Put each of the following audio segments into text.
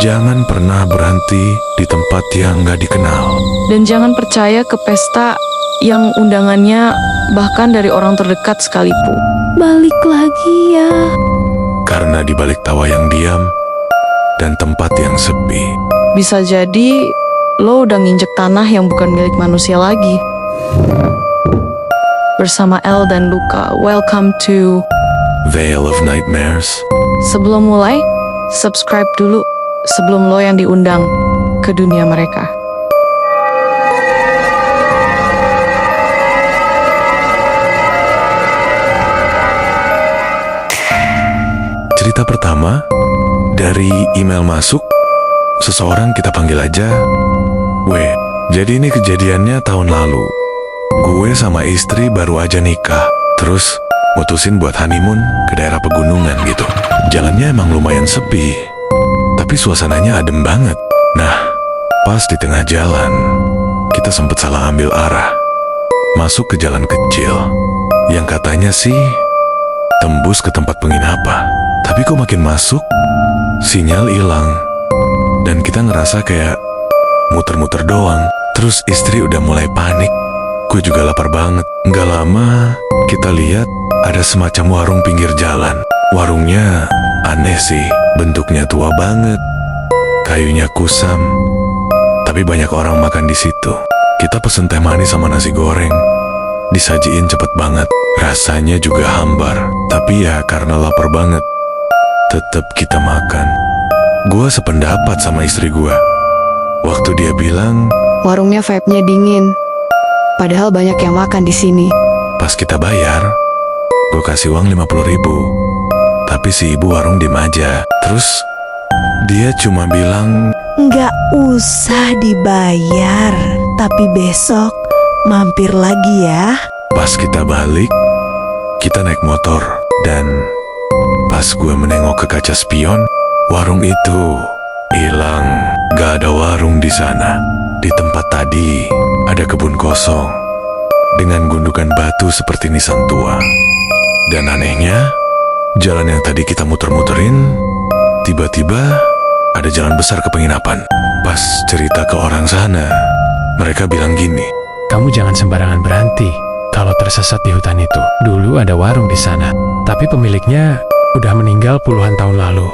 Jangan pernah berhenti di tempat yang gak dikenal. Dan jangan percaya ke pesta yang undangannya bahkan dari orang terdekat sekalipun. Balik lagi ya. Karena di balik tawa yang diam dan tempat yang sepi, Bisa jadi lo udah nginjek tanah yang bukan milik manusia lagi. Bersama El dan Luka, welcome to Veil of Nightmares. Sebelum mulai, subscribe dulu sebelum lo yang diundang ke dunia mereka. Cerita pertama dari email masuk. Seseorang kita panggil aja W. Jadi ini kejadiannya tahun lalu. Gue sama istri baru aja nikah, terus mutusin buat honeymoon ke daerah pegunungan gitu. Jalannya emang lumayan sepi, tapi suasananya adem banget. Nah, pas di tengah jalan, kita sempet salah ambil arah, masuk ke jalan kecil yang katanya sih tembus ke tempat penginapan. Tapi kok makin masuk, sinyal hilang, dan kita ngerasa kayak muter-muter doang. Terus istri udah mulai panik. Gue juga lapar banget. Nggak lama, kita lihat ada semacam warung pinggir jalan. Warungnya aneh sih, bentuknya tua banget, kayunya kusam, tapi banyak orang makan di situ. Kita pesen teh manis sama nasi goreng, disajiin cepet banget, rasanya juga hambar. Tapi ya karena lapar banget, tetap kita makan. Gue sependapat sama istri gue waktu dia bilang, Warungnya vibe-nya dingin. Padahal banyak yang makan di sini. pas kita bayar, gue kasih uang 50.000. Tapi si ibu warung diem aja. Terus dia cuma bilang, Nggak usah dibayar, tapi besok mampir lagi ya. pas kita balik, kita naik motor. Dan pas gue menengok ke kaca spion, warung itu hilang. Gak ada warung di sana. Di tempat tadi ada kebun kosong dengan gundukan batu seperti nisan tua. Dan anehnya, jalan yang tadi kita muter-muterin, tiba-tiba ada jalan besar ke penginapan. Pas cerita ke orang sana, mereka bilang gini, Kamu jangan sembarangan berhenti kalau tersesat di hutan itu. Dulu ada warung di sana, tapi pemiliknya udah meninggal puluhan tahun lalu.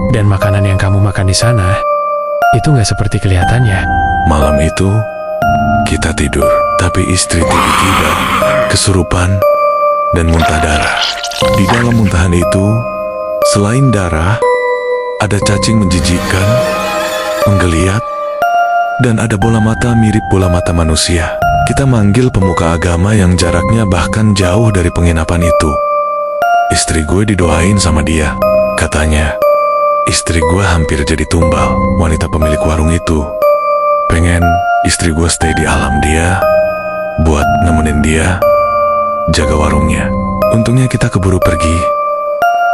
Dan makanan yang kamu makan di sana, itu nggak seperti kelihatannya. malam itu kita tidur, tapi istri tiba-tiba kesurupan dan muntah darah. Di dalam muntahan itu, selain darah, ada cacing menjijikkan, menggeliat, dan ada bola mata mirip bola mata manusia. Kita manggil pemuka agama yang jaraknya bahkan jauh dari penginapan itu. Istri gue didoain sama dia. Katanya, istri gue hampir jadi tumbal. Wanita pemilik warung itu pengen istri gue stay di alam dia, buat nemenin dia jaga warungnya. Untungnya kita keburu pergi.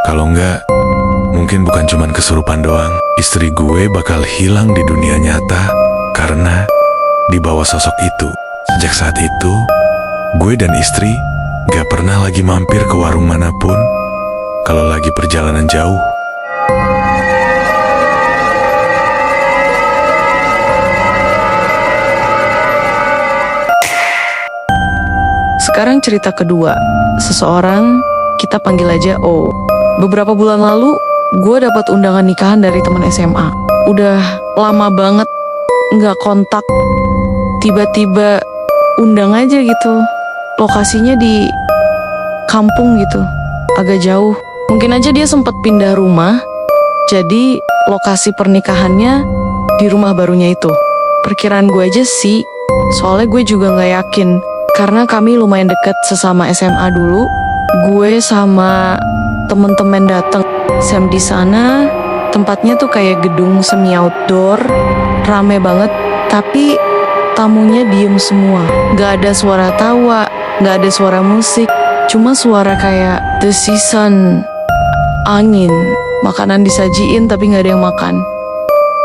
Kalau enggak, mungkin bukan cuman kesurupan doang. Istri gue bakal hilang di dunia nyata karena dibawa sosok itu. Sejak saat itu, gue dan istri gak pernah lagi mampir ke warung manapun kalau lagi perjalanan jauh. Sekarang cerita kedua. Seseorang kita panggil aja O. Beberapa bulan lalu, gue dapat undangan nikahan dari teman SMA. Udah lama banget nggak kontak. Tiba-tiba undang aja gitu. Lokasinya di kampung gitu, agak jauh. Mungkin aja dia sempat pindah rumah, jadi lokasi pernikahannya di rumah barunya itu. Perkiraan gue aja sih, soalnya gue juga nggak yakin. Karena kami lumayan deket sesama SMA dulu. Gue sama temen-temen datang Sam di sana. Tempatnya tuh kayak gedung semi outdoor, rame banget. Tapi tamunya diem semua. Gak ada suara tawa, gak ada suara musik. Cuma suara kayak the season, angin. Makanan disajiin tapi gak ada yang makan.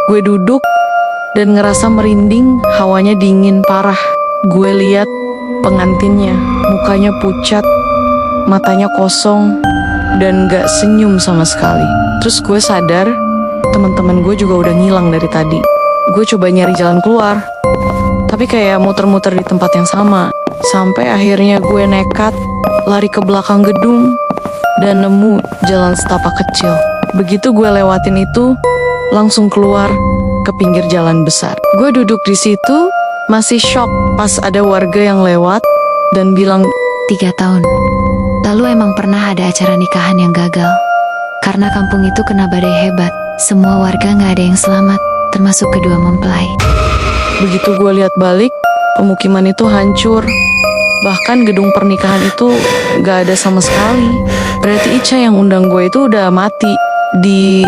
Gue duduk dan ngerasa merinding, hawanya dingin parah. Gue lihat pengantinnya, mukanya pucat, matanya kosong, dan gak senyum sama sekali. Terus gue sadar, teman-teman gue juga udah ngilang dari tadi. Gue coba nyari jalan keluar, tapi kayak muter-muter di tempat yang sama. Sampai akhirnya gue nekat lari ke belakang gedung dan nemu jalan setapak kecil. Begitu gue lewatin itu, langsung keluar ke pinggir jalan besar. Gue duduk di situ, masih shock pas ada warga yang lewat dan bilang, 3 tahun. Lalu emang pernah ada acara nikahan yang gagal. Karena kampung itu kena badai hebat. Semua warga gak ada yang selamat, termasuk kedua mempelai. begitu gue lihat balik, pemukiman itu hancur. Bahkan gedung pernikahan itu gak ada sama sekali. Berarti Ica yang undang gue itu udah mati di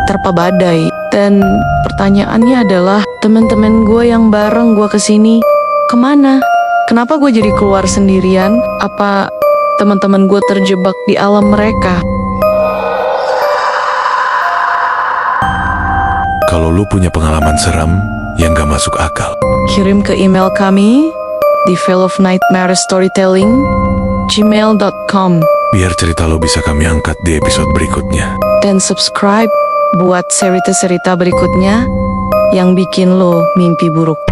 terpa badai. Dan pertanyaannya adalah, teman-teman gue yang bareng gue kesini kemana? Kenapa gue jadi keluar sendirian? Apa teman-teman gue terjebak di alam mereka? Kalau lu punya pengalaman seram yang gak masuk akal, Kirim ke email kami di veilofnightmarestorytelling@gmail.com biar cerita lo bisa kami angkat di episode berikutnya. dan subscribe buat cerita-cerita berikutnya yang bikin lo mimpi buruk.